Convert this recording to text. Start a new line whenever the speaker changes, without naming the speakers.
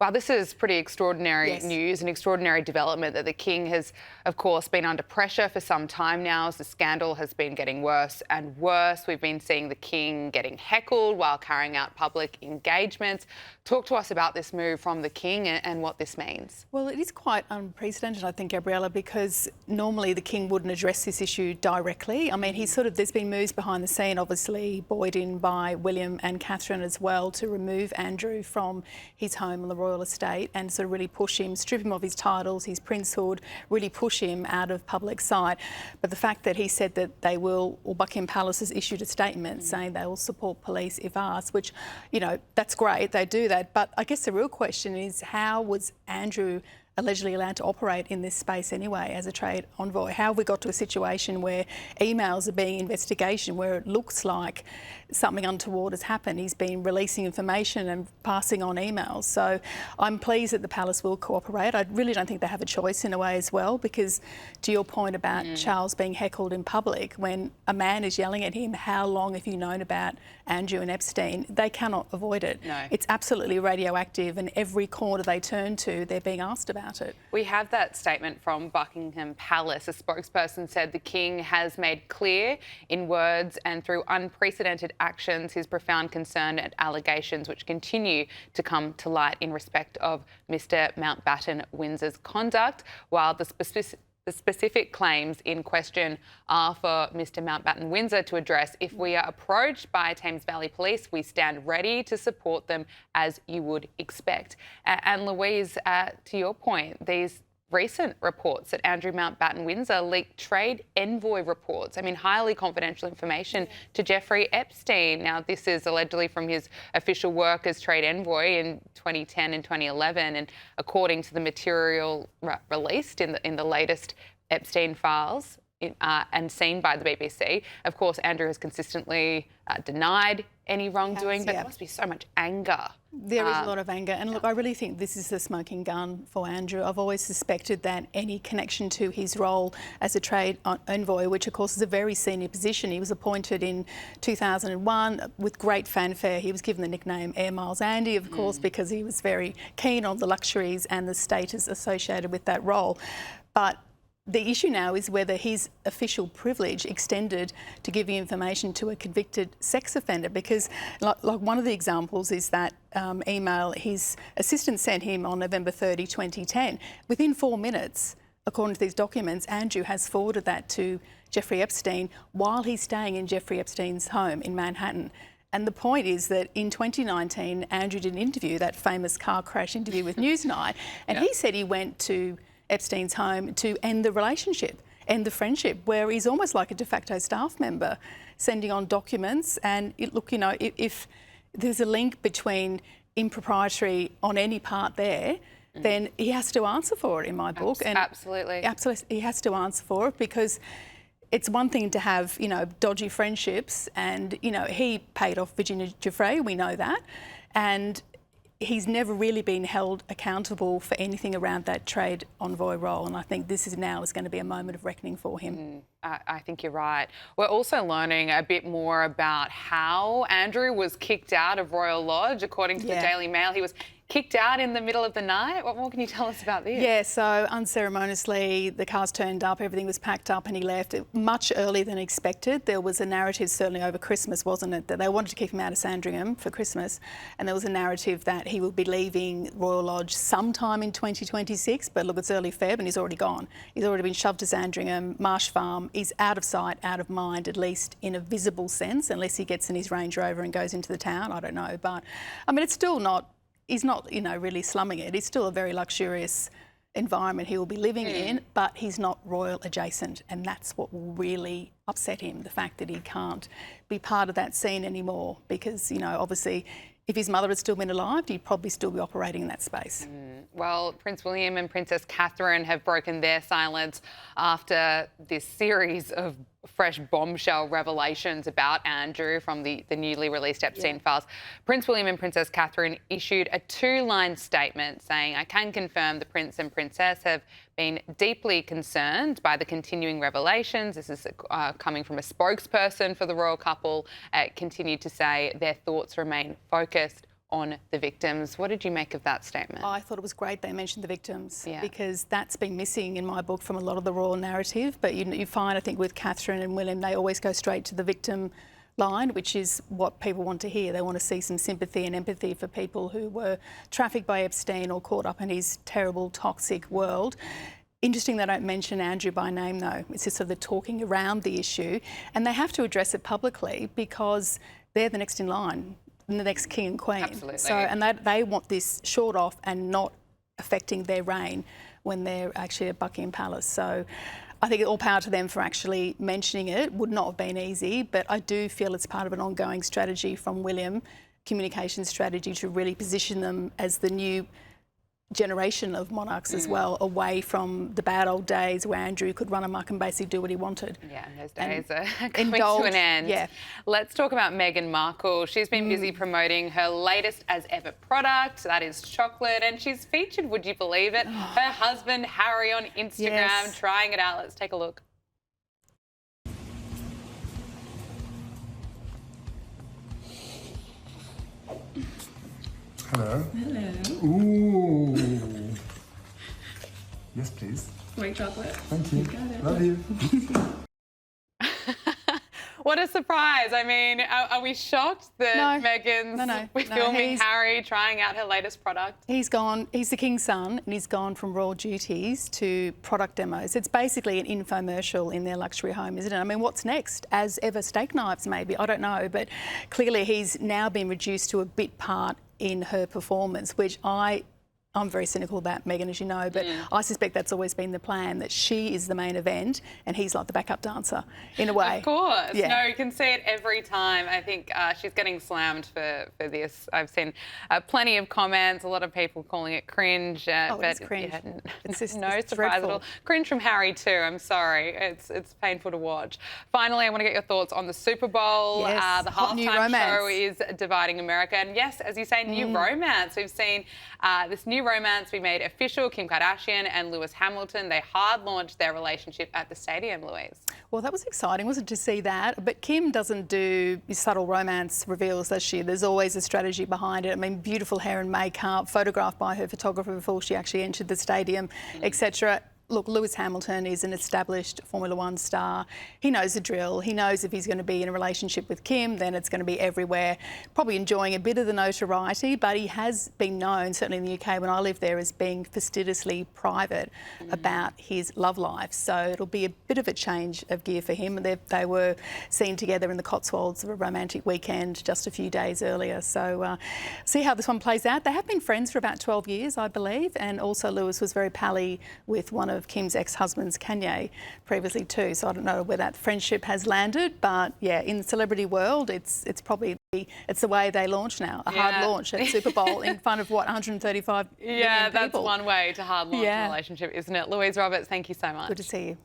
Wow, this is pretty extraordinary
Yes.
news, an extraordinary development that the King has, of course, been under pressure for some time now as the scandal has been getting worse and worse. We've been seeing the King getting heckled while carrying out public engagements. Talk to us about this move from the King and what this means.
Well, it is quite unprecedented, I think, Gabriella, because normally the King wouldn't address this issue directly. I mean, there's been moves behind the scene, obviously buoyed in by William and Catherine as well, to remove Andrew from his home on the royal estate and sort of really push him, strip him of his titles, his princehood, really push him out of public sight. But the fact that he said that they will, or Buckingham Palace has issued a statement saying they will support police if asked, which, you know, that's great, they do that. But I guess the real question is, how was Andrew allegedly allowed to operate in this space anyway as a trade envoy? How have we got to a situation where emails are being investigated, where it looks like something untoward has happened? He's been releasing information and passing on emails. So I'm pleased that the palace will cooperate. I really don't think they have a choice in a way as well, because to your point about Charles being heckled in public, when a man is yelling at him, how long have you known about Andrew and Epstein? They cannot avoid it.
No.
It's absolutely radioactive, and every corner they turn to, they're being asked about it.
We have that statement from Buckingham Palace. A spokesperson said the King has made clear in words and through unprecedented actions his profound concern at allegations which continue to come to light in respect of Mr Mountbatten-Windsor's conduct, while the specific claims in question are for Mr Mountbatten-Windsor to address. If we are approached by Thames Valley Police, we stand ready to support them as you would expect. And Louise, to your point, these recent reports that Andrew Mountbatten-Windsor leaked trade envoy reports, I mean, highly confidential information to Jeffrey Epstein. Now, this is allegedly from his official work as trade envoy in 2010 and 2011, and according to the material released in the latest Epstein files and seen by the BBC, of course, Andrew has consistently denied any wrongdoing, but there must be so much anger.
There is a lot of anger. And look, I really think this is the smoking gun for Andrew. I've always suspected that any connection to his role as a trade envoy, which of course is a very senior position. He was appointed in 2001 with great fanfare. He was given the nickname Air Miles Andy, of course, because he was very keen on the luxuries and the status associated with that role. But the issue now is whether his official privilege extended to giving information to a convicted sex offender, because like one of the examples is that email his assistant sent him on November 30, 2010. Within 4 minutes, according to these documents, Andrew has forwarded that to Jeffrey Epstein while he's staying in Jeffrey Epstein's home in Manhattan. And the point is that in 2019, Andrew did an interview, that famous car crash interview with Newsnight, and he said he went to Epstein's home to end the relationship, end the friendship, where he's almost like a de facto staff member, sending on documents. And look, you know, if there's a link between impropriety on any part there, then he has to answer for it in my book.
Absolutely.
Absolutely, he has to answer for it, because it's one thing to have, you know, dodgy friendships, and, you know, he paid off Virginia Giuffre, we know that, and he's never really been held accountable for anything around that trade envoy role, and I think this is going to be a moment of reckoning for him.
I think you're right. We're also learning a bit more about how Andrew was kicked out of Royal Lodge. According to the Daily Mail, he was kicked out in the middle of the night. What more can you tell us about this?
Yeah, so unceremoniously, the cars turned up, everything was packed up, and he left much earlier than expected. There was a narrative, certainly over Christmas, wasn't it, that they wanted to keep him out of Sandringham for Christmas, and there was a narrative that he would be leaving Royal Lodge sometime in 2026, but look, it's early Feb and he's already gone. He's already been shoved to Sandringham, Marsh Farm. He's out of sight, out of mind, at least in a visible sense, unless he gets in his Range Rover and goes into the town, I don't know. But, I mean, it's still not, he's not, you know, really slumming it. It's still a very luxurious environment he will be living in, but he's not royal adjacent, and that's what will really upset him, the fact that he can't be part of that scene anymore, because, you know, obviously if his mother had still been alive, he'd probably still be operating in that space.
Well, Prince William and Princess Catherine have broken their silence after this series of fresh bombshell revelations about Andrew from the newly released Epstein files. Prince William and Princess Catherine issued a 2-line statement saying, "I can confirm the Prince and Princess have been deeply concerned by the continuing revelations." This is coming from a spokesperson for the royal couple. Continued to say their thoughts remain focused on the victims. What did you make of that statement?
I thought it was great they mentioned the victims
Yeah.
because that's been missing in my book from a lot of the royal narrative. But you find, I think, with Catherine and William, they always go straight to the victim line, which is what people want to hear. They want to see some sympathy and empathy for people who were trafficked by Epstein or caught up in his terrible, toxic world. Interesting they don't mention Andrew by name, though. It's just sort of the talking around the issue. And they have to address it publicly because they're the next in line, the next king and queen.
Absolutely.
So, and they want this short off and not affecting their reign when they're actually at Buckingham Palace. So I think all power to them for actually mentioning it. Would not have been easy, but I do feel it's part of an ongoing strategy from William, communication strategy, to really position them as the new generation of monarchs as well, away from the bad old days where Andrew could run amok and basically do what he wanted.
Yeah, and those days are coming to an end.
Yeah.
Let's talk about Meghan Markle. She's been busy promoting her latest as ever product, that is chocolate, and she's featured, would you believe it, her husband Harry on Instagram trying it out. Let's take a look.
Hello.
Hello.
Ooh. Yes, please.
White chocolate.
Thank you.
Got it.
Love you.
What a surprise. I mean, are we shocked that Meghan's filming Harry trying out her latest product?
He's the king's son, and he's gone from royal duties to product demos. It's basically an infomercial in their luxury home, isn't it? I mean, what's next? As ever, steak knives maybe, I don't know, but clearly he's now been reduced to a bit part in her performance, which I'm very cynical about Meghan, as you know, but I suspect that's always been the plan, that she is the main event and he's like the backup dancer, in a way.
Of course.
Yeah.
No, you can see it every time. I think she's getting slammed for this. I've seen plenty of comments, a lot of people calling it cringe. But
it's cringe.
Yeah,
It's just,
no
it's
surprise
dreadful.
at all. Cringe from Harry too, I'm sorry. It's painful to watch. Finally, I want to get your thoughts on the Super Bowl.
Yes,
The
hot new
halftime show
romance.
is dividing America. And yes, as you say, new romance. We've seen this new romance be made official. Kim Kardashian and Lewis Hamilton, they hard launched their relationship at the stadium, Louise.
Well, that was exciting, wasn't it, to see that? But Kim doesn't do subtle romance reveals, does she? There's always a strategy behind it. I mean, beautiful hair and makeup, photographed by her photographer before she actually entered the stadium, etc. Look, Lewis Hamilton is an established Formula One star. He knows the drill. He knows if he's going to be in a relationship with Kim, then it's going to be everywhere. Probably enjoying a bit of the notoriety, but he has been known, certainly in the UK when I lived there, as being fastidiously private about his love life. So it'll be a bit of a change of gear for him. They were seen together in the Cotswolds of a romantic weekend just a few days earlier. So see how this one plays out. They have been friends for about 12 years, I believe, and also Lewis was very pally with one of Kim's ex-husbands, Kanye, previously too. So I don't know where that friendship has landed, but yeah, in the celebrity world, it's probably it's the way they launch now, a hard launch at Super Bowl in front of what, 135 million people.
That's one way to hard launch a relationship, isn't it? Louise Roberts, thank you so much.
Good to see you.